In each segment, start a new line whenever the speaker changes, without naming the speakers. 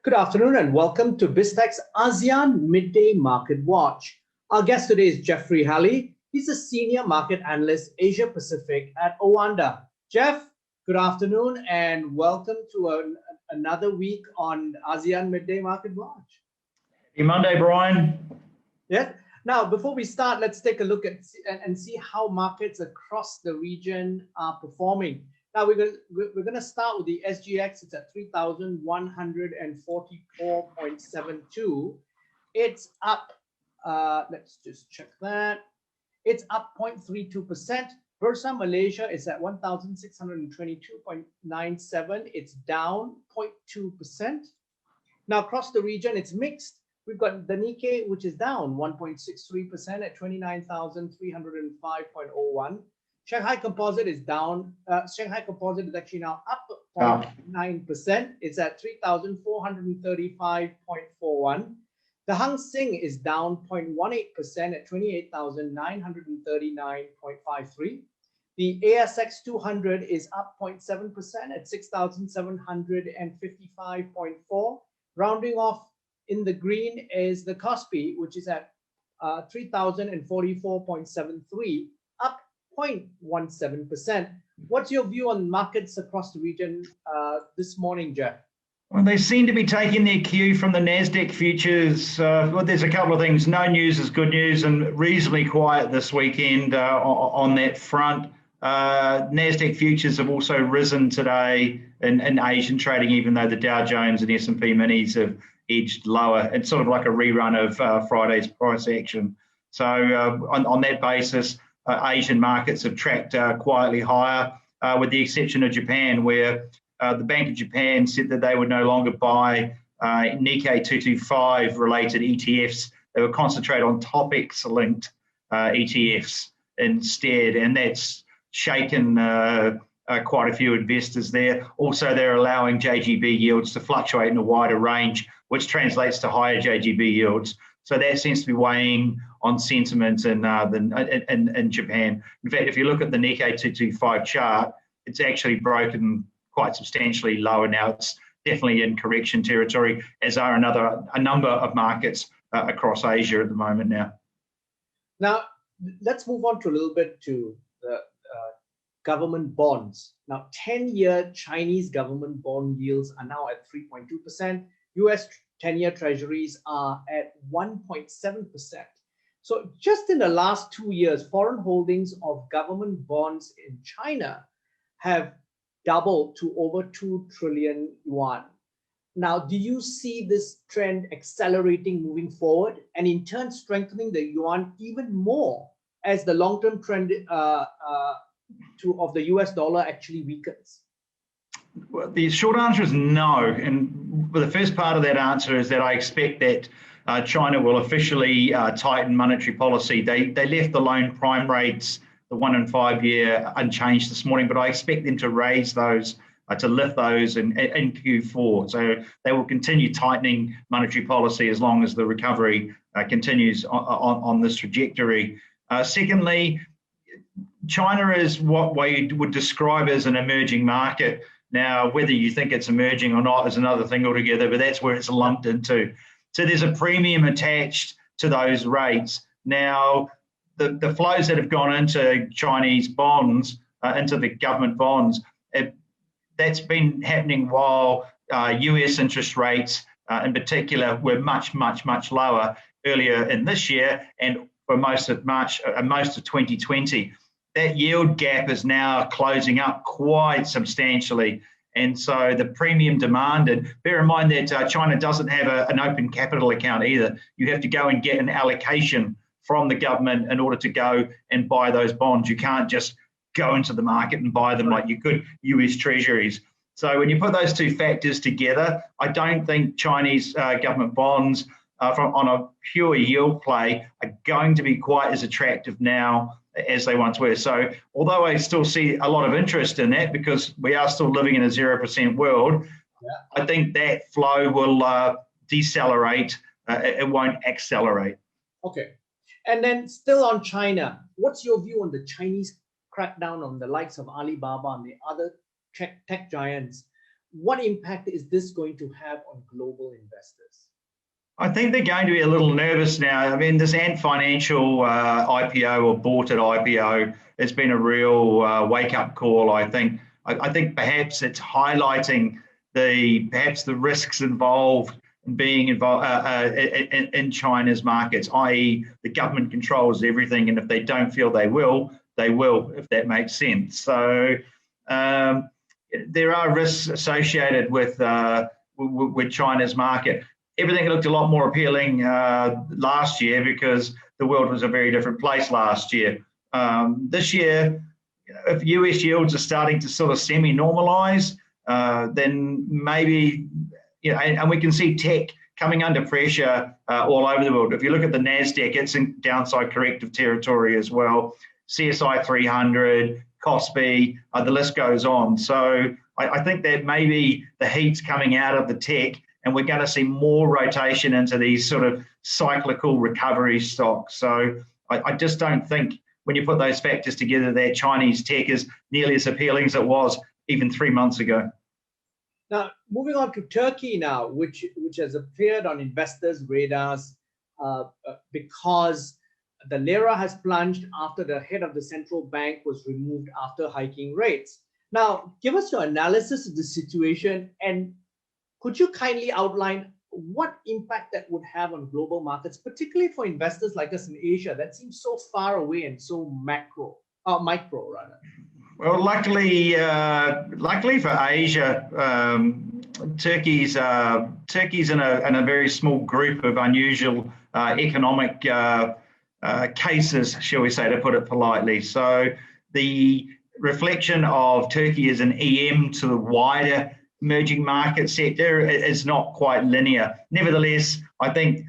Good afternoon and welcome to BizTech's ASEAN Midday Market Watch. Our guest today is Jeffrey Halley. He's a Senior Market Analyst, Asia Pacific at OANDA. Jeff, good afternoon and welcome to another week on ASEAN Midday Market Watch.
Happy Monday, Brian.
Yeah. Now, before we start, let's take a look at and see how markets across the region are performing. Now, we're going to start with the SGX. It's at 3,144.72. It's up, let's just check that. It's up 0.32%. Bursa Malaysia is at 1,622.97. It's down 0.2%. Now, across the region, it's mixed. We've got the Nikkei, which is down 1.63% at 29,305.01. Shanghai Composite is down. Shanghai Composite is actually now up 0.9%. It's at 3,435.41. The Hang Seng is down 0.18% at 28,939.53. The ASX 200 is up 0.7% at 6,755.4. Rounding off in the green is the Kospi, which is at 3,044.73, up 0.17%. What's your view on markets across the region this morning, Jeff?
Well, they seem to be taking their cue from the Nasdaq futures. Well, there's a couple of things. No news is good news, and reasonably quiet this weekend on that front. Nasdaq futures have also risen today in Asian trading, even though the Dow Jones and S&P minis have edged lower. It's sort of like a rerun of Friday's price action. So on that basis, Asian markets have tracked quietly higher, with the exception of Japan, where the Bank of Japan said that they would no longer buy Nikkei 225 related ETFs. They would concentrate on topics linked ETFs instead, and that's shaken quite a few investors there. Also, they're allowing JGB yields to fluctuate in a wider range, which translates to higher JGB yields. So that seems to be weighing on sentiment in Japan. In fact, if you look at the Nikkei 225 chart, it's actually broken quite substantially lower now. It's definitely in correction territory, as are a number of markets across Asia at the moment now. Now,
let's move on to a little bit to the government bonds. Now, 10-year Chinese government bond yields are now at 3.2%. US 10-year treasuries are at 1.7%. So just in the last 2 years, foreign holdings of government bonds in China have doubled to over 2 trillion yuan. Now, do you see this trend accelerating moving forward and in turn strengthening the yuan even more as the long-term trend of the US dollar actually weakens?
Well, the short answer is no. And the first part of that answer is that I expect that China will officially tighten monetary policy. They left the loan prime rates, the 1 and 5 year, unchanged this morning, but I expect them to raise those, to lift those in Q4. So they will continue tightening monetary policy as long as the recovery continues on this trajectory. Secondly, China is what we would describe as an emerging market. Now, whether you think it's emerging or not is another thing altogether, but that's where it's lumped into. So there's a premium attached to those rates. Now, the flows that have gone into Chinese bonds, into the government bonds, that's been happening while US interest rates in particular were much, much, much lower earlier in this year and for most of March, most of 2020. That yield gap is now closing up quite substantially. And so the premium demand, and bear in mind that China doesn't have an open capital account either. You have to go and get an allocation from the government in order to go and buy those bonds. You can't just go into the market and buy them like you could US treasuries. So when you put those two factors together, I don't think Chinese government bonds on a pure yield play are going to be quite as attractive now as they once were. So although I still see a lot of interest in that because we are still living in a 0% world, I think that flow will decelerate. It won't accelerate.
Okay. And then still on China, what's your view on the Chinese crackdown on the likes of Alibaba and the other tech giants? what impact is this going to have on global investors?
I think they're going to be a little nervous now. I mean, this Ant Financial IPO or bought at IPO has been a real wake-up call, I think. I think perhaps it's highlighting perhaps the risks involved in being involved in China's markets, i.e. the government controls everything, and if they don't feel they will, if that makes sense. So there are risks associated with China's market. Everything looked a lot more appealing last year because the world was a very different place last year. This year, if US yields are starting to sort of semi-normalize, then maybe, and we can see tech coming under pressure all over the world. If you look at the NASDAQ, it's in downside corrective territory as well. CSI 300, KOSPI, the list goes on. So I think that maybe the heat's coming out of the tech, and we're going to see more rotation into these sort of cyclical recovery stocks. So I just don't think when you put those factors together that Chinese tech is nearly as appealing as it was even 3 months ago.
Now, moving on to Turkey now, which has appeared on investors' radars because the lira has plunged after the head of the central bank was removed after hiking rates. Now, give us your analysis of the situation, and could you kindly outline what impact that would have on global markets, particularly for investors like us in Asia that seems so far away and so micro rather?
Well, luckily for Asia, Turkey's in a very small group of unusual economic cases, shall we say, to put it politely. So the reflection of Turkey as an EM to the wider emerging market sector is not quite linear. Nevertheless, I think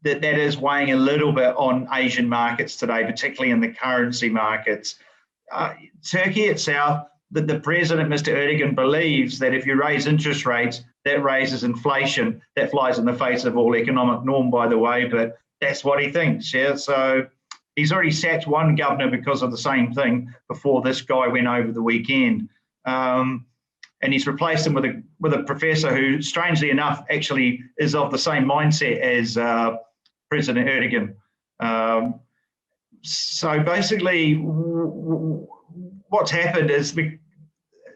that is weighing a little bit on Asian markets today, particularly in the currency markets. Turkey itself, the president, Mr. Erdogan, believes that if you raise interest rates, that raises inflation. That flies in the face of all economic norm, by the way, but that's what he thinks. Yeah, so he's already sacked one governor because of the same thing before this guy went over the weekend. And he's replaced him with a professor who, strangely enough, actually is of the same mindset as President Erdogan. So basically, what's happened is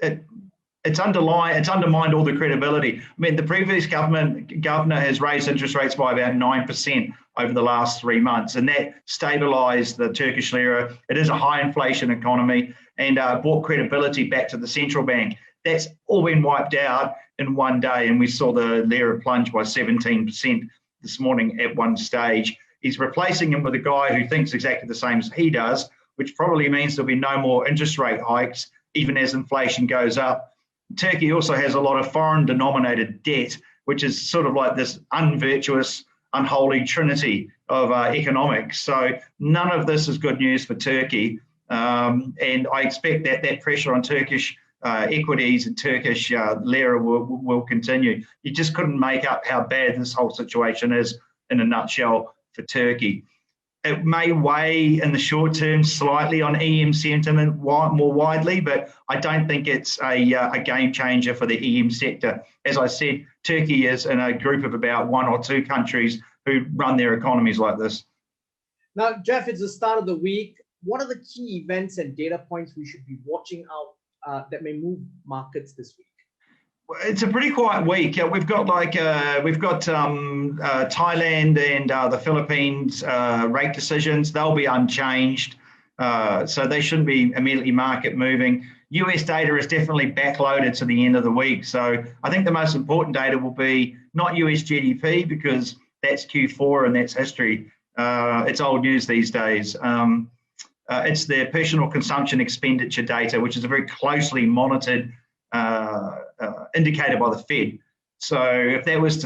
it's undermined all the credibility. I mean, the previous governor has raised interest rates by about 9% over the last 3 months, and that stabilised the Turkish lira. It is a high inflation economy and brought credibility back to the central bank. That's all been wiped out in one day, and we saw the lira plunge by 17% this morning at one stage. He's replacing him with a guy who thinks exactly the same as he does, which probably means there'll be no more interest rate hikes, even as inflation goes up. Turkey also has a lot of foreign denominated debt, which is sort of like this unvirtuous, unholy trinity of economics. So none of this is good news for Turkey. And I expect that pressure on Turkish equities and Turkish lira will continue. You just couldn't make up how bad this whole situation is in a nutshell for Turkey. It may weigh in the short term slightly on EM sentiment more widely, but I don't think it's a game changer for the EM sector. As I said, Turkey is in a group of about 1 or 2 countries who run their economies like this.
Now, Jeff, it's the start of the week. What are the key events and data points we should be watching out that may move markets this week?
It's a pretty quiet week. We've got Thailand and the Philippines rate decisions. They'll be unchanged, so they shouldn't be immediately market moving. US data is definitely backloaded to the end of the week. So I think the most important data will be not US GDP, because that's Q4 and that's history. It's old news these days. It's their personal consumption expenditure data, which is a very closely monitored indicator by the Fed. So if that was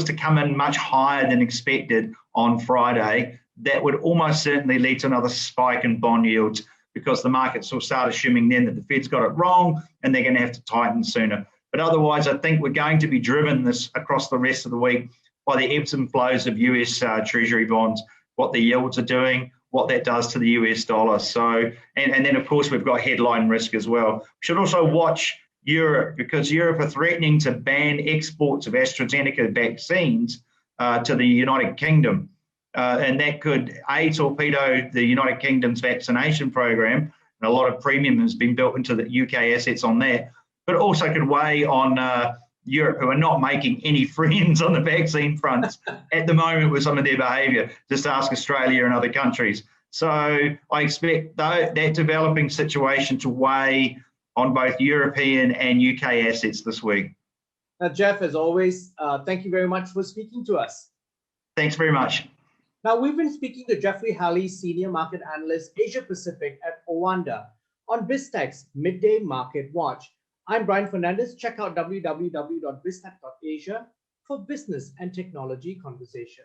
to come in much higher than expected on Friday, that would almost certainly lead to another spike in bond yields, because the markets will start assuming then that the Fed's got it wrong and they're going to have to tighten sooner. But otherwise, I think we're going to be driven this across the rest of the week by the ebbs and flows of US Treasury bonds, what the yields are doing, what that does to the US dollar. So, and then of course we've got headline risk as well. We should also watch Europe, because Europe are threatening to ban exports of AstraZeneca vaccines to the United Kingdom. And that could, A, torpedo the United Kingdom's vaccination program, and a lot of premium has been built into the UK assets on that, but also could weigh on Europe, who are not making any friends on the vaccine front at the moment with some of their behaviour. Just ask Australia and other countries. So I expect that developing situation to weigh on both European and UK assets this week.
Now, Jeff, as always, thank you very much for speaking to us.
Thanks very much.
Now, we've been speaking to Jeffrey Halley, Senior Market Analyst, Asia Pacific at OANDA on BizTech's Midday Market Watch. I'm Brian Fernandez. Check out www.biztech.asia for business and technology conversation.